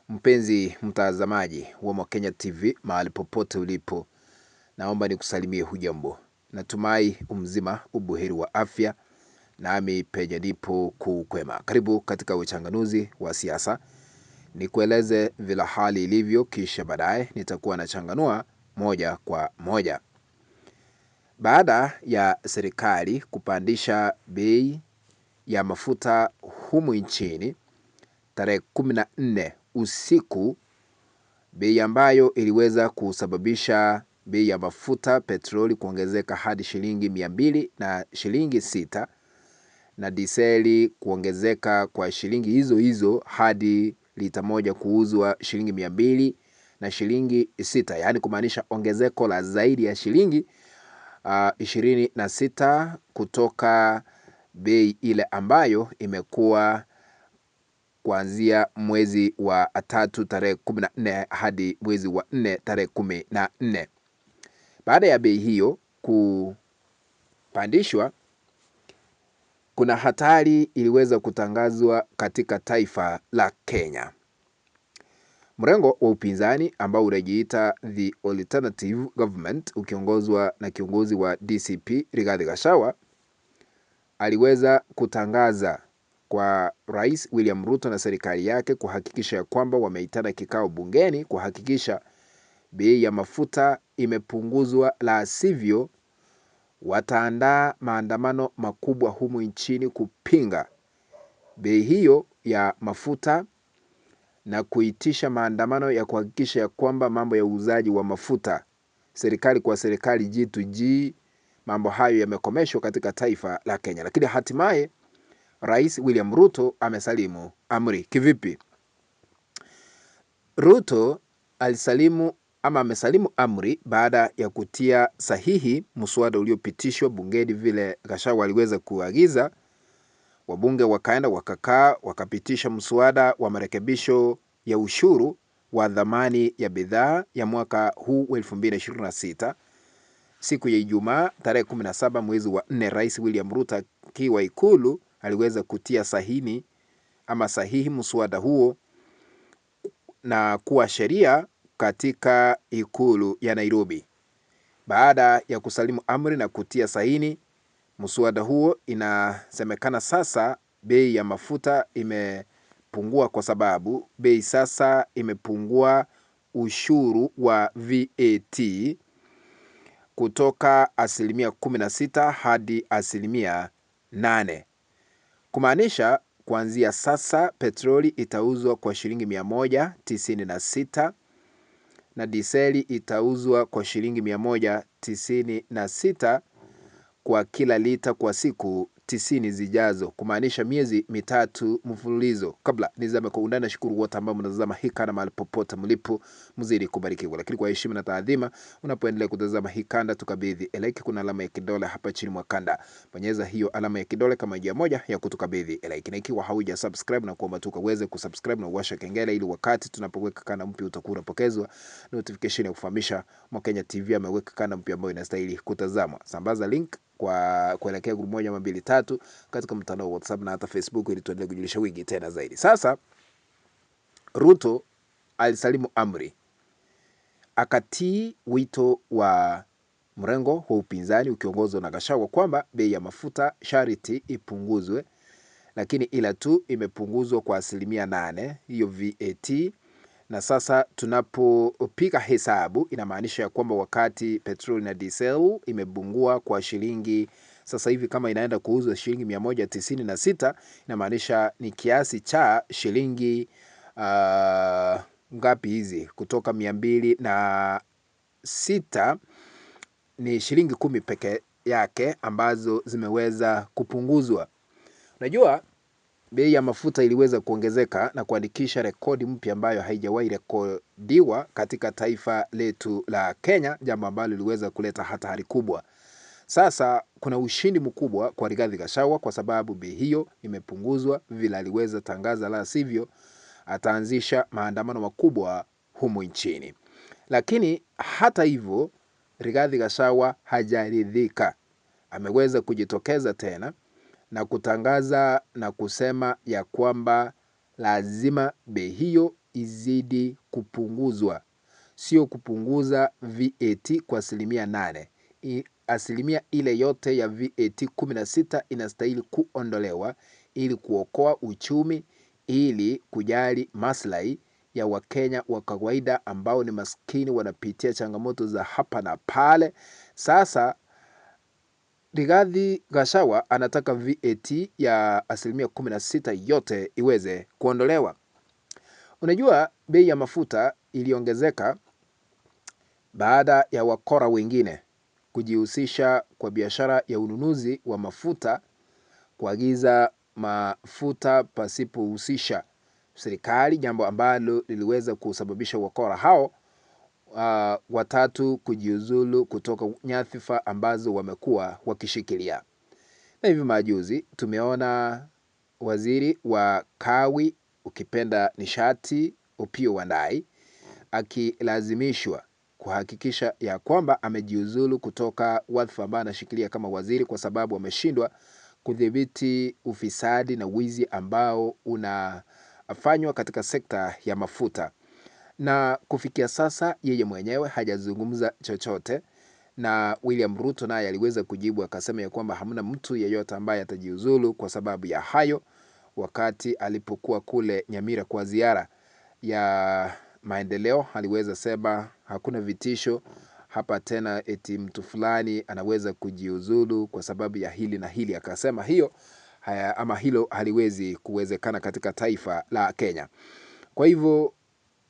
Mpenzi mtazamaji wa Mwakenya TV mahali popote ulipo, naomba nikusalimie hujambo. Natumai umzima ubuheri wa afya, nami penye nipo kukwema. Karibu katika uchanganuzi wa siasa. Nikueleze vile hali ilivyo, kisha baadaye nitakuwa nachanganua moja kwa moja. Baada ya serikali kupandisha bei ya mafuta humu nchini tarehe 14 usiku, bei ambayo iliweza kusababisha bei ya mafuta petroli kuongezeka hadi shilingi 200 na shilingi 6, na diseli kuongezeka kwa shilingi hizo hizo hadi lita moja kuuzwa shilingi 200 na shilingi 6, yaani kumaanisha ongezeko la zaidi ya shilingi 26 kutoka bei ile ambayo imekuwa kuanzia mwezi wa 3 tarehe 14 hadi mwezi wa 4 tarehe 14. Baada ya bei hiyo kupandishwa, kuna hatari iliweza kutangazwa katika taifa la Kenya. Mrengo wa upinzani ambao unajiita The Alternative Government ukiongozwa na kiongozi wa DCP Rigathi Gachagua aliweza kutangaza kwa Rais William Ruto na serikali yake kuhakikisha ya kwamba wameitana kikao bungeni kuhakikisha bei ya mafuta imepunguzwa, la sivyo wataandaa maandamano makubwa humu nchini kupinga bei hiyo ya mafuta na kuitisha maandamano ya kuhakikisha ya kwamba mambo ya uuzaji wa mafuta serikali kwa serikali G2G, mambo hayo yamekomeshwa katika taifa la Kenya. Lakini hatimaye Rais William Ruto amesalimu amri. Kivipi? Ruto amesalimu amri baada ya kutia sahihi mswada uliopitishwa bungeni vile Gachagua aliweza kuagiza. Wabunge wakaenda wakakaa wakapitisha mswada wa marekebisho ya ushuru wa dhamani ya bidhaa ya mwaka huu 2026. Siku ya Ijumaa tarehe 17 mwezi wa 4, Rais William Ruto akiwa Ikulu aliweza kutia sahihi mswada huo na kuwa sheria katika Ikulu ya Nairobi. Baada ya kusalimu amri na kutia sahihi mswada huo, inasemekana sasa bei ya mafuta imepungua, kwa sababu bei sasa imepungua ushuru wa VAT kutoka 16% hadi 8%. Kumaanisha kuanzia sasa petroli itauzwa kwa shilingi 196 na diseli itauzwa kwa shilingi 196 kwa kila lita kwa siku 90 zijazo, kumaanisha miezi 3 mfululizo. Kabla nizame kwa undani, shukuru wote ambao mnatazama hii kanda mahali popote mlipo, mzidi kubarikiwa. Lakini kwa heshima na taadhima, unapoendelea kutazama hii kanda, tukabidhi like. Kuna alama ya kidole hapa chini mwa kanda, bonyeza hiyo alama ya kidole kama njia moja ya kutukabidhi like, na ikiwa hauja subscribe na kuomba tukaweze kusubscribe na uwasha kengele ili wakati tunapoweka kanda mpya utakuwa unapokezwa notification ya kufahamisha Mwakenya TV ameweka kanda mpya ambayo inastahili kutazamwa. Sambaza link kwa kuelekea grupu 1 ama 2 3 katika mtandao wa WhatsApp na hata Facebook ili tuendelee kujulisha wingi tena zaidi. Sasa Ruto alisalimu amri, akatii wito wa mrengo wa upinzani ukiongozwa na Gachagua kwamba bei ya mafuta sharti ipunguzwe, lakini ila tu imepunguzwa kwa 8% hiyo VAT. Na sasa tunapopiga hesabu inamaanisha ya kwamba wakati petroli na diesel imepungua kwa shilingi, sasa hivi kama inaenda kuuzwa shilingi 196, inamaanisha ni kiasi cha shilingi ngapi hizi, kutoka 206 ni shilingi 10 peke yake ambazo zimeweza kupunguzwa. Unajua bei ya mafuta iliweza kuongezeka na kuandikisha rekodi mpya ambayo haijawahi rekodiwa katika taifa letu la Kenya, jambo ambalo liliweza kuleta hatari kubwa. Sasa kuna ushindi mkubwa kwa Rigathi Gachagua kwa sababu bei hiyo imepunguzwa vile aliweza tangaza, la sivyo ataanzisha maandamano makubwa humu nchini. Lakini hata hivyo Rigathi Gachagua hajaridhika, ameweza kujitokeza tena na kutangaza na kusema ya kwamba lazima bei hiyo izidi kupunguzwa, sio kupunguza VAT kwa 8%. Asilimia ile yote ya VAT 16 inastahili kuondolewa ili kuokoa uchumi, ili kujali maslahi ya Wakenya wa kawaida ambao ni maskini, wanapitia changamoto za hapa na pale. Sasa Rigathi Gachagua anataka VAT ya asilimia 16 yote iweze kuondolewa. Unajua bei ya mafuta iliongezeka baada ya wakora wengine kujihusisha kwa biashara ya ununuzi wa mafuta, kuagiza mafuta pasipohusisha serikali, jambo ambalo liliweza kusababisha wakora hao watatu kujiuzulu kutoka nyadhifa ambazo wamekuwa wakishikilia. Na hivi majuzi tumeona waziri wa kawi, ukipenda nishati, Opiyo Wandayi akilazimishwa kuhakikisha ya kwamba amejiuzulu kutoka wadhifa ambao anashikilia kama waziri, kwa sababu ameshindwa kudhibiti ufisadi na wizi ambao unafanywa katika sekta ya mafuta. Na kufikia sasa yeye mwenyewe hajazungumza chochote, na William Ruto naye aliweza kujibu akasema ya kwamba hamna mtu yeyote ambaye atajiuzulu kwa sababu ya hayo, wakati alipokuwa kule Nyamira kwa ziara ya maendeleo. Aliweza sema hakuna vitisho hapa tena eti mtu fulani anaweza kujiuzulu kwa sababu ya hili na hili. Akasema hilo haliwezi kuwezekana katika taifa la Kenya. Kwa hivyo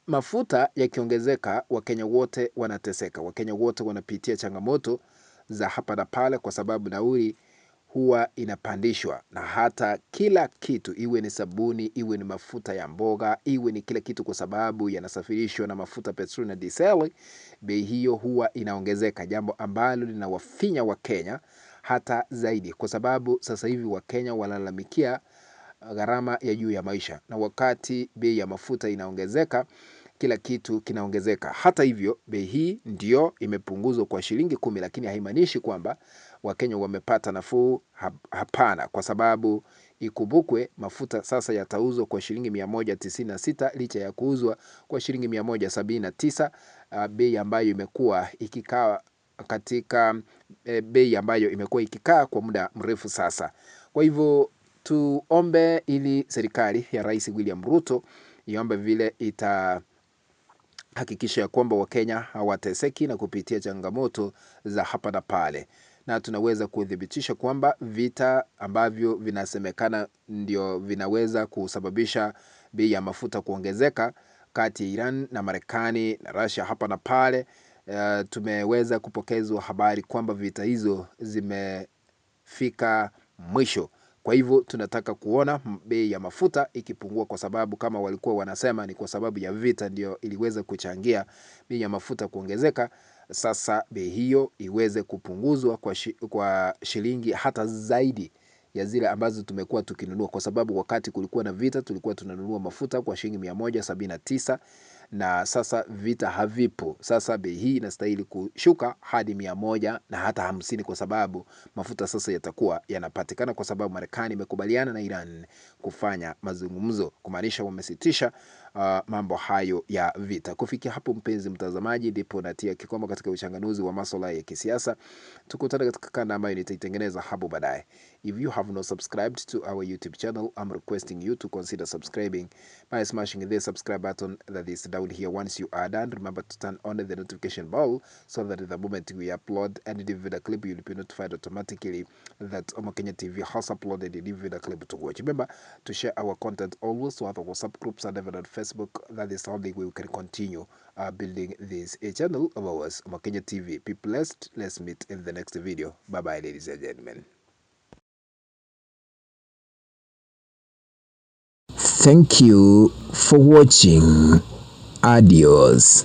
mafuta yakiongezeka, Wakenya wote wanateseka. Wakenya wote wanapitia changamoto za hapa na pale, kwa sababu nauli huwa inapandishwa, na hata kila kitu, iwe ni sabuni, iwe ni mafuta ya mboga, iwe ni kila kitu, kwa sababu yanasafirishwa na mafuta petroli na diesel, bei hiyo huwa inaongezeka, jambo ambalo linawafinya Wakenya hata zaidi, kwa sababu sasa hivi Wakenya wanalalamikia gharama ya juu ya maisha, na wakati bei ya mafuta inaongezeka, kila kitu kinaongezeka. Hata hivyo bei hii ndio imepunguzwa kwa shilingi 10, lakini haimaanishi kwamba Wakenya wamepata nafuu. Hapana, kwa sababu ikumbukwe mafuta sasa yatauzwa kwa shilingi 196 licha ya kuuzwa kwa shilingi 179, bei ambayo imekuwa ikikaa katika bei ambayo imekuwa ikikaa kwa muda mrefu sasa. Kwa hivyo tuombe ili serikali ya Rais William Ruto iombe vile hakikisha ya kwamba Wakenya hawateseki na kupitia changamoto za hapa na pale, na tunaweza kudhibitisha kwamba vita ambavyo vinasemekana ndio vinaweza kusababisha bei ya mafuta kuongezeka kati ya Iran na Marekani na Russia hapa na pale, tumeweza kupokezwa habari kwamba vita hizo zimefika mwisho. Kwa hivyo tunataka kuona bei ya mafuta ikipungua, kwa sababu kama walikuwa wanasema ni kwa sababu ya vita ndio iliweza kuchangia bei ya mafuta kuongezeka. Sasa bei hiyo iweze kupunguzwa kwa shilingi hata zaidi ya zile ambazo tumekuwa tukinunua, kwa sababu wakati kulikuwa na vita tulikuwa tunanunua mafuta kwa shilingi 179, na sasa vita havipo. Sasa bei hii inastahili kushuka hadi 100 na hata 50, kwa sababu mafuta sasa yatakuwa yanapatikana, kwa sababu Marekani imekubaliana na Iran kufanya mazungumzo, kumaanisha wamesitisha mambo hayo ya vita. Kufikia hapo, mpenzi mtazamaji, ndipo natia kikomo katika uchanganuzi wa masuala ya kisiasa. Tukutane katika kanda ambayo nitaitengeneza hapo baadaye. If you have not subscribed to our YouTube channel, I'm requesting you to consider subscribing by smashing the subscribe button that is down here. Once you are done, remember to turn on the notification bell so that the moment we upload any video clip, you'll be notified automatically that Omo Kenya TV has uploaded a new video clip to watch. Remember to share our content always to other WhatsApp groups and even on Facebook. That is how we can continue building this channel of ours, Omo Kenya TV. Be blessed. Let's meet in the next video. Bye bye, ladies and gentlemen. Thank you for watching. Adios.